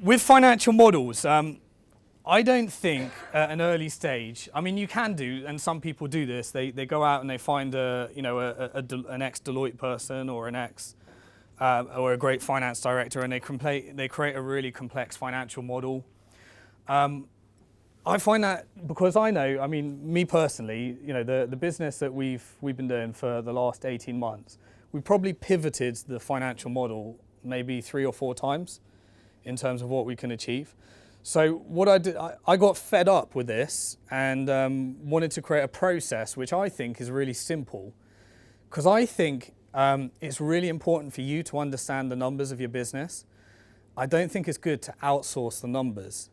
With financial models, I don't think at an early stage, I mean, you can do, and some people do this, they go out and they find an ex-Deloitte person or an or a great finance director, and they create a really complex financial model. I find that because I know, I mean, me personally, the business that we've been doing for the last 18 months, we probably pivoted the financial model maybe 3 or 4 times in terms of what we can achieve. So what I did, I got fed up with this and wanted to create a process which I think is really simple, because I think it's really important for you to understand the numbers of your business. I don't think it's good to outsource the numbers.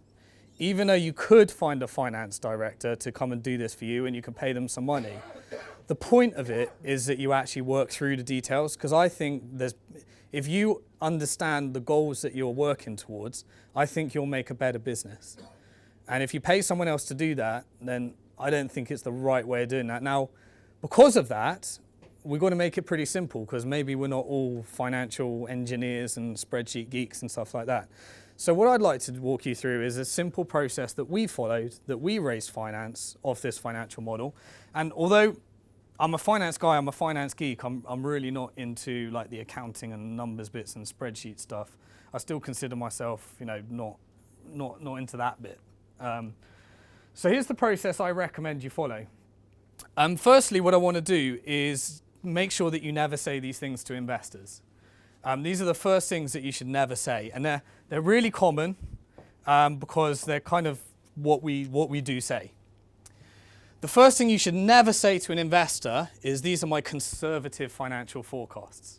Even though you could find a finance director to come and do this for you and you can pay them some money, the point of it is that you actually work through the details, because I think if you understand the goals that you're working towards, I think you'll make a better business. And if you pay someone else to do that, then I don't think it's the right way of doing that. Now, because of that, we've got to make it pretty simple, because maybe we're not all financial engineers and spreadsheet geeks and stuff like that. So what I'd like to walk you through is a simple process that we followed, that we raised finance off this financial model. And although I'm a finance guy, I'm a finance geek, I'm really not into like the accounting and numbers bits and spreadsheet stuff. I still consider myself, not into that bit. So here's the process I recommend you follow. Firstly, what I want to do is make sure that you never say these things to investors. These are the first things that you should never say, and they're really common because they're kind of what we do say. The first thing you should never say to an investor is, these are my conservative financial forecasts.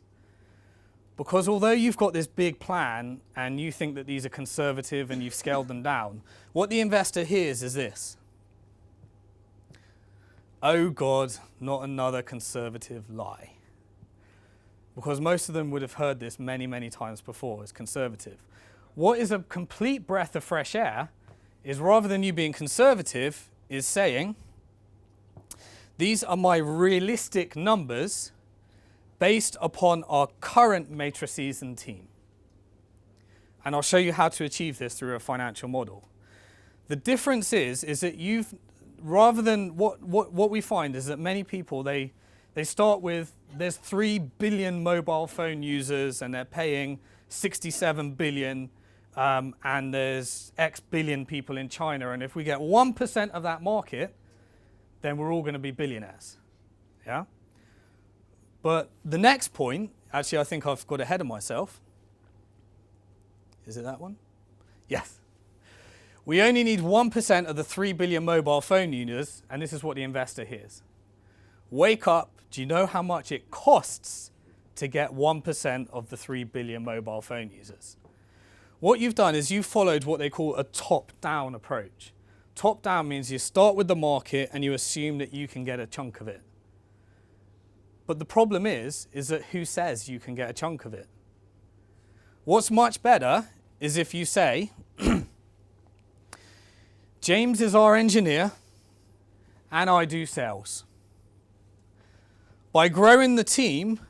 Because although you've got this big plan and you think that these are conservative and you've scaled them down, what the investor hears is this: oh God, not another conservative lie. Because most of them would have heard this many, many times before as conservative. What is a complete breath of fresh air is, rather than you being conservative, is saying, these are my realistic numbers based upon our current matrices and team. And I'll show you how to achieve this through a financial model. The difference is that rather than what we find is that many people, they start with, there's 3 billion mobile phone users and they're paying 67 billion, and there's X billion people in China, and if we get 1% of that market, then we're all going to be billionaires. Yeah? But the next point, actually I think I've got ahead of myself. Is it that one? Yes. We only need 1% of the 3 billion mobile phone users, and this is what the investor hears. Wake up, do you know how much it costs to get 1% of the 3 billion mobile phone users? What you've done is you've followed what they call a top-down approach. Top-down means you start with the market and you assume that you can get a chunk of it. But the problem is that who says you can get a chunk of it? What's much better is if you say, James is our engineer and I do sales. By growing the team,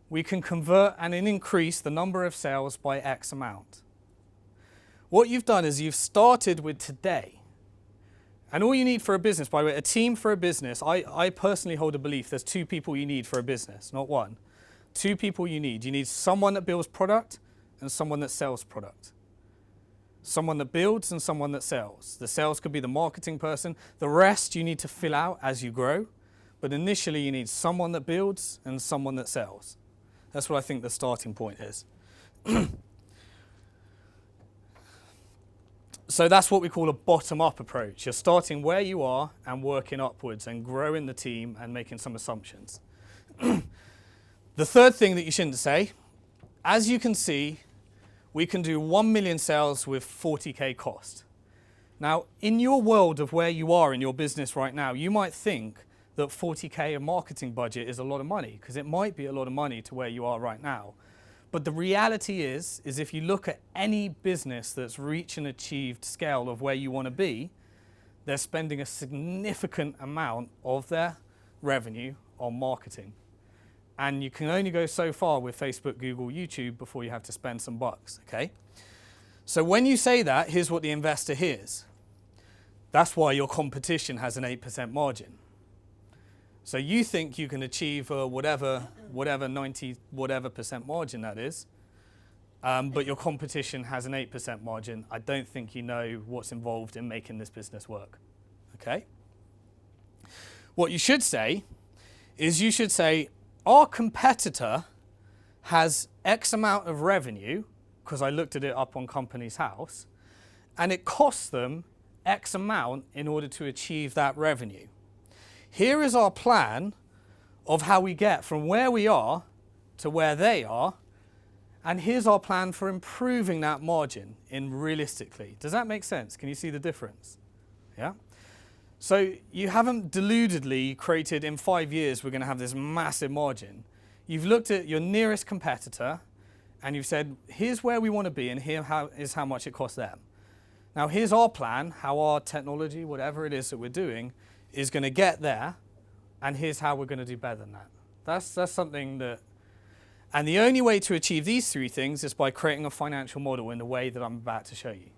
we can convert and increase the number of sales by X amount. What you've done is you've started with today. And all you need for a business, by the way, a team for a business, I personally hold a belief there's 2 people you need for a business, not 1. 2 people you need. You need someone that builds product and someone that sells product. Someone that builds and someone that sells. The sales could be the marketing person. The rest you need to fill out as you grow. But initially you need someone that builds and someone that sells. That's what I think the starting point is. So that's what we call a bottom-up approach. You're starting where you are and working upwards and growing the team and making some assumptions. The third thing that you shouldn't say, as you can see, we can do 1 million sales with 40K cost. Now, in your world of where you are in your business right now, you might think that 40K of marketing budget is a lot of money, because it might be a lot of money to where you are right now. But the reality is if you look at any business that's reached and achieved scale of where you want to be, they're spending a significant amount of their revenue on marketing. And you can only go so far with Facebook, Google, YouTube before you have to spend some bucks, okay? So when you say that, here's what the investor hears. That's why your competition has an 8% margin. So you think you can achieve whatever 90 whatever percent margin that is, but your competition has an 8% margin. I don't think you know what's involved in making this business work. Okay? What you should say is you should say, our competitor has X amount of revenue, because I looked at it up on Companies House, and it costs them X amount in order to achieve that revenue. Here is our plan of how we get from where we are to where they are, and here's our plan for improving that margin in realistically. Does that make sense? Can you see the difference? Yeah? So you haven't deludedly created in 5 years we're going to have this massive margin. You've looked at your nearest competitor and you've said, here's where we want to be and here is how much it costs them. Now here's our plan, how our technology, whatever it is that we're doing, is going to get there, and here's how we're going to do better than that. That's something that, and the only way to achieve these three things is by creating a financial model in the way that I'm about to show you.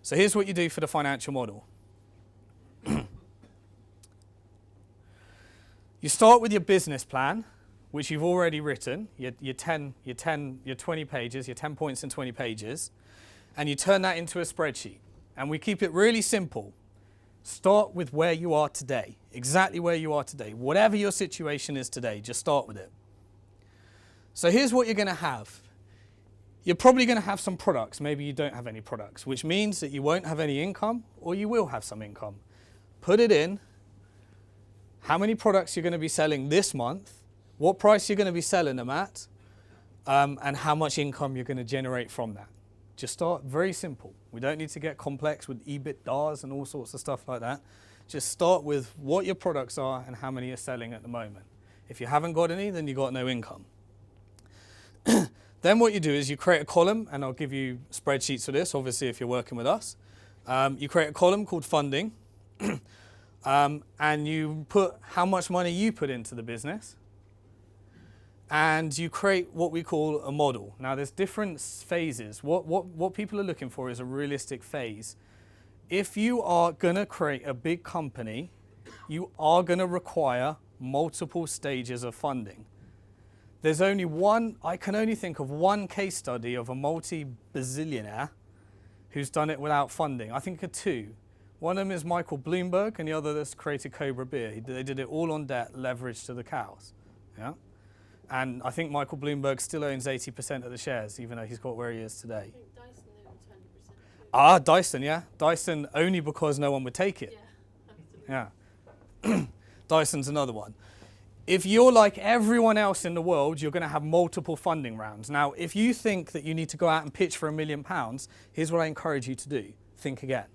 So here's what you do for the financial model. You start with your business plan, which you've already written, your 20 pages, your 10 points and 20 pages, and you turn that into a spreadsheet. And we keep it really simple. Start with where you are today, exactly where you are today. Whatever your situation is today, just start with it. So here's what you're going to have. You're probably going to have some products. Maybe you don't have any products, which means that you won't have any income, or you will have some income. Put it in. How many products you're going to be selling this month, what price you're going to be selling them at, and how much income you're going to generate from that. Just start very simple. We don't need to get complex with EBITDAs and all sorts of stuff like that. Just start with what your products are and how many you're selling at the moment. If you haven't got any, then you've got no income. Then what you do is you create a column, and I'll give you spreadsheets for this, obviously, if you're working with us. You create a column called funding, and you put how much money you put into the business, and you create what we call a model. Now, there's different phases. What people are looking for is a realistic phase. If you are going to create a big company, you are going to require multiple stages of funding. There's only one, I can only think of one case study of a multi-bazillionaire who's done it without funding. I think of two. One of them is Michael Bloomberg, and the other that's created Cobra Beer. They did it all on debt, leveraged to the cows. Yeah? And I think Michael Bloomberg still owns 80% of the shares, even though he's got where he is today. I think Dyson owns 100%. Dyson, yeah. Dyson only because no one would take it. Yeah, absolutely. Yeah. Dyson's another one. If you're like everyone else in the world, you're going to have multiple funding rounds. Now, if you think that you need to go out and pitch for £1 million, here's what I encourage you to do. Think again.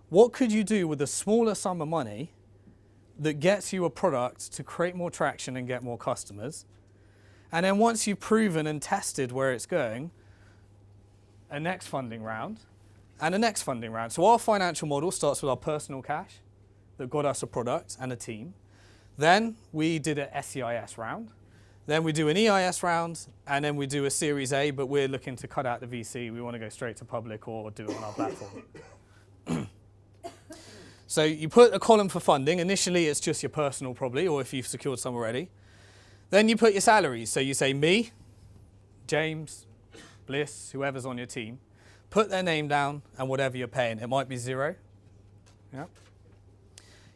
What could you do with a smaller sum of money that gets you a product to create more traction and get more customers? And then once you've proven and tested where it's going, a next funding round and a next funding round. So our financial model starts with our personal cash that got us a product and a team. Then we did an SEIS round. Then we do an EIS round, and then we do a Series A, but we're looking to cut out the VC. We want to go straight to public or do it on our platform. So you put a column for funding. Initially, it's just your personal probably, or if you've secured some already. Then you put your salaries. So you say me, James, Bliss, whoever's on your team. Put their name down and whatever you're paying. It might be zero. Yeah.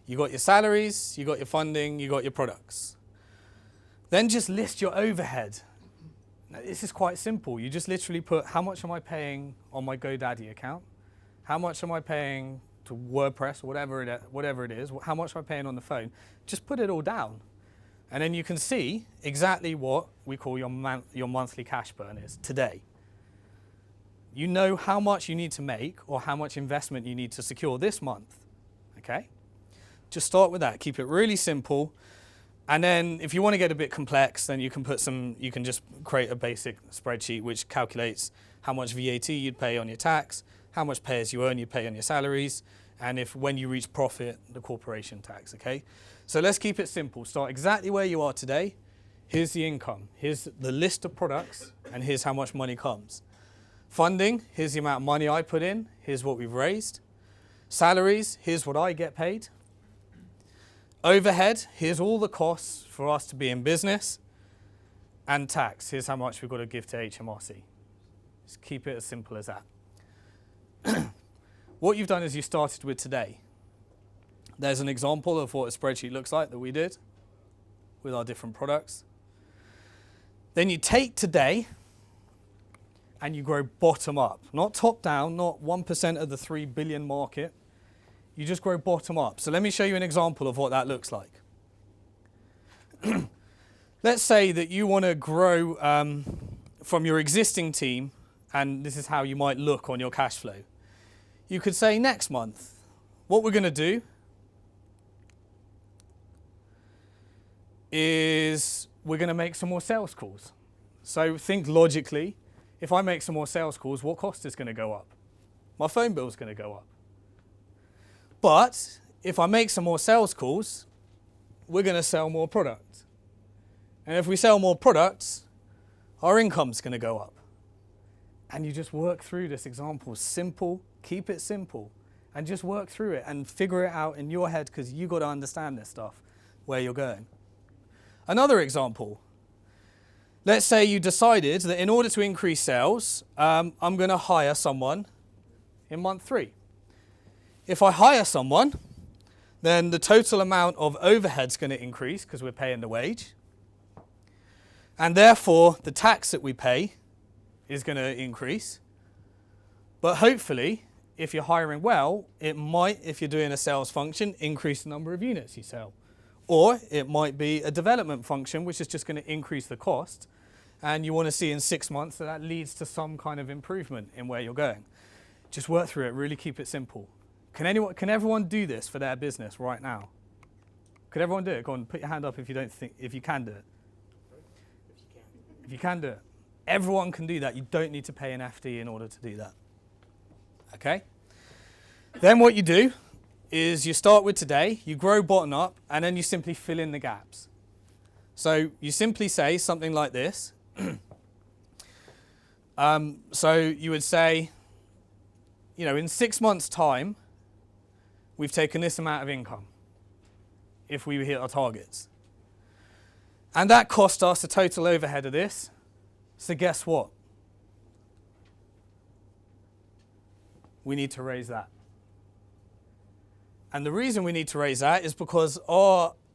You got your salaries, you got your funding, you got your products. Then just list your overhead. Now, this is quite simple. You just literally put how much am I paying on my GoDaddy account? How much am I paying to WordPress, whatever it is? How much am I paying on the phone? Just put it all down. And then you can see exactly what we call your monthly cash burn is today. You know how much you need to make or how much investment you need to secure this month. Okay? Just start with that. Keep it really simple. And then if you want to get a bit complex, then you can just create a basic spreadsheet which calculates how much VAT you'd pay on your tax, how much pay as you earn you pay on your salaries, and if when you reach profit, the corporation tax, okay? So let's keep it simple. Start exactly where you are today. Here's the income. Here's the list of products, and here's how much money comes. Funding, here's the amount of money I put in, here's what we've raised. Salaries, here's what I get paid. Overhead, here's all the costs for us to be in business. And tax, here's how much we've got to give to HMRC. Just keep it as simple as that. What you've done is you started with today. There's an example of what a spreadsheet looks like that we did with our different products. Then you take today and you grow bottom up, not top down, not 1% of the 3 billion market. You just grow bottom up. So let me show you an example of what that looks like. Let's say that you want to grow from your existing team, and this is how you might look on your cash flow. You could say next month, what we're going to do is we're going to make some more sales calls. So think logically, if I make some more sales calls, what cost is going to go up? My phone bill is going to go up. But if I make some more sales calls, we're going to sell more product. And if we sell more products, our income's going to go up. And you just work through this example. Simple, keep it simple, and just work through it and figure it out in your head, because you've got to understand this stuff, where you're going. Another example. Let's say you decided that in order to increase sales, I'm going to hire someone in month 3. If I hire someone, then the total amount of overhead's going to increase because we're paying the wage. And therefore, the tax that we pay is going to increase. But hopefully, if you're hiring well, it might, if you're doing a sales function, increase the number of units you sell. Or it might be a development function, which is just going to increase the cost. And you want to see in 6 months that leads to some kind of improvement in where you're going. Just work through it, really keep it simple. Can everyone do this for their business right now? Could everyone do it? Go on, put your hand up if you can do it. If you can do it. Everyone can do that. You don't need to pay an FD in order to do that. Okay? Then what you do is you start with today, you grow bottom up, and then you simply fill in the gaps. So you simply say something like this. So you would say, in 6 months' time, we've taken this amount of income if we hit our targets. And that cost us a total overhead of this. So guess what? We need to raise that. And the reason we need to raise that is because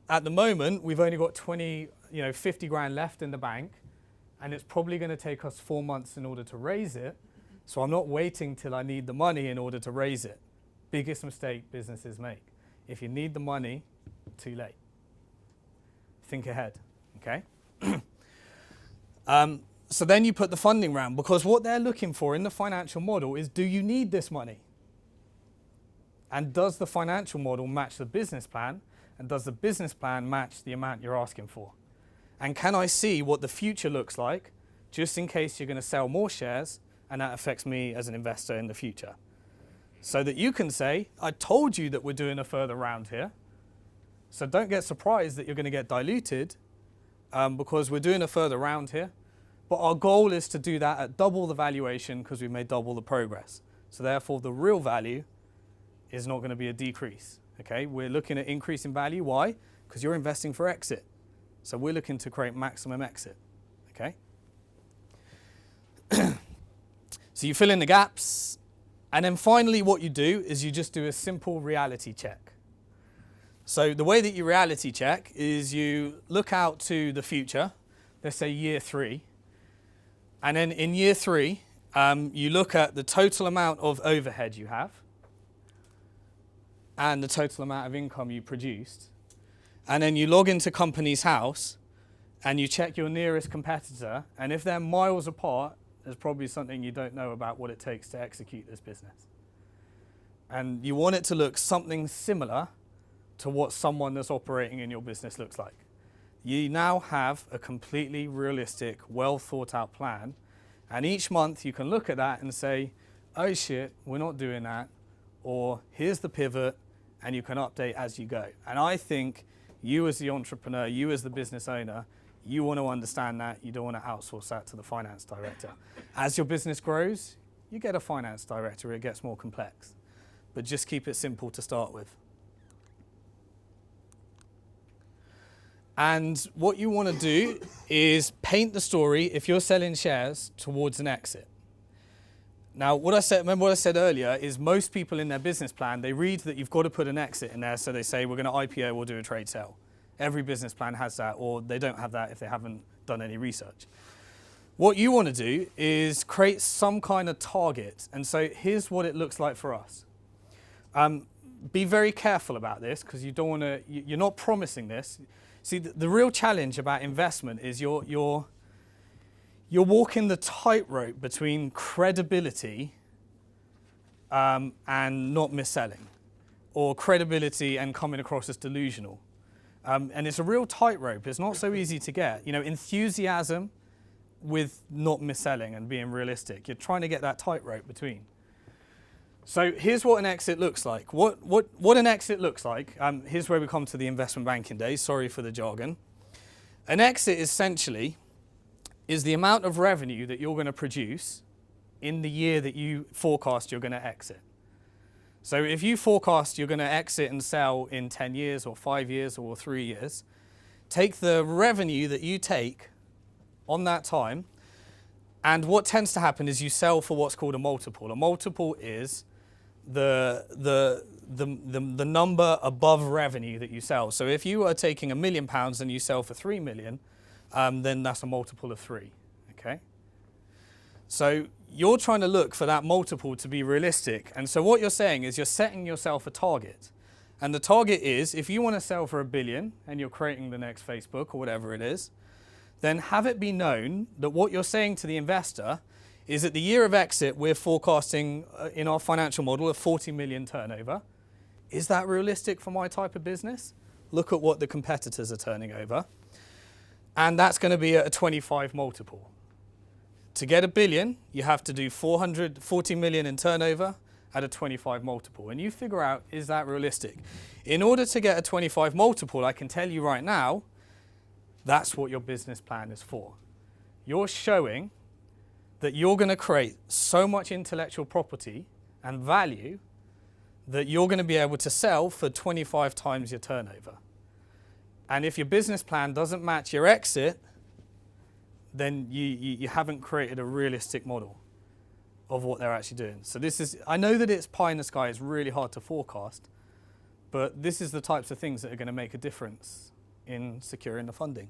at the moment, we've only got 50 grand left in the bank, and it's probably going to take us 4 months in order to raise it. So I'm not waiting till I need the money in order to raise it. Biggest mistake businesses make. If you need the money, too late. Think ahead, okay? So then you put the funding round, because what they're looking for in the financial model is, do you need this money? And does the financial model match the business plan? And does the business plan match the amount you're asking for? And can I see what the future looks like, just in case you're going to sell more shares, and that affects me as an investor in the future? So that you can say, I told you that we're doing a further round here. So don't get surprised that you're going to get diluted because we're doing a further round here. But our goal is to do that at double the valuation because we've made double the progress. So therefore, the real value is not going to be a decrease. Okay, we're looking at increasing value. Why? Because you're investing for exit. So we're looking to create maximum exit. Okay. So you fill in the gaps. And then finally, what you do is you just do a simple reality check. So the way that you reality check is you look out to the future, let's say year 3. And then in year 3, you look at the total amount of overhead you have and the total amount of income you produced. And then you log into Companies House and you check your nearest competitor. And if they're miles apart, there's probably something you don't know about what it takes to execute this business. And you want it to look something similar to what someone that's operating in your business looks like. You now have a completely realistic, well thought out plan. And each month you can look at that and say, oh shit, we're not doing that. Or here's the pivot, and you can update as you go. And I think you as the entrepreneur, you as the business owner, you want to understand that. You don't want to outsource that to the finance director. As your business grows, you get a finance director, it gets more complex. But just keep it simple to start with. And what you want to do is paint the story, if you're selling shares, towards an exit. Now, remember what I said earlier, is most people in their business plan, they read that you've got to put an exit in there, so they say, we're going to IPO or do a trade sale. Every business plan has that, or they don't have that if they haven't done any research. What you want to do is create some kind of target. And so here's what it looks like for us. Be very careful about this, because you don't want to, you're not promising this. See, the real challenge about investment is you're walking the tightrope between credibility and not mis-selling, or credibility and coming across as delusional. And it's a real tightrope. It's not so easy to get. You know, enthusiasm with not mis-selling and being realistic. You're trying to get that tightrope between. So here's what an exit looks like. What an exit looks like, here's where we come to the investment banking days. Sorry for the jargon. An exit essentially is the amount of revenue that you're going to produce in the year that you forecast you're going to exit. So if you forecast you're going to exit and sell in 10 years or 5 years or 3 years, take the revenue that you take on that time, and what tends to happen is you sell for what's called a multiple. A multiple is the number above revenue that you sell. So if you are taking £1 million and you sell for 3 million, then that's a multiple of 3, okay? So you're trying to look for that multiple to be realistic. And so what you're saying is you're setting yourself a target. And the target is, if you want to sell for $1 billion and you're creating the next Facebook or whatever it is, then have it be known that what you're saying to the investor is at the year of exit, we're forecasting in our financial model a 40 million turnover. Is that realistic for my type of business? Look at what the competitors are turning over. And that's going to be at a 25 multiple. To get $1 billion, you have to do 440 million in turnover at a 25 multiple. And you figure out, is that realistic? In order to get a 25 multiple, I can tell you right now, that's what your business plan is for. You're showing that you're going to create so much intellectual property and value that you're going to be able to sell for 25 times your turnover. And if your business plan doesn't match your exit, then you haven't created a realistic model of what they're actually doing. So this is, I know that it's pie in the sky, it's really hard to forecast, but this is the types of things that are going to make a difference in securing the funding.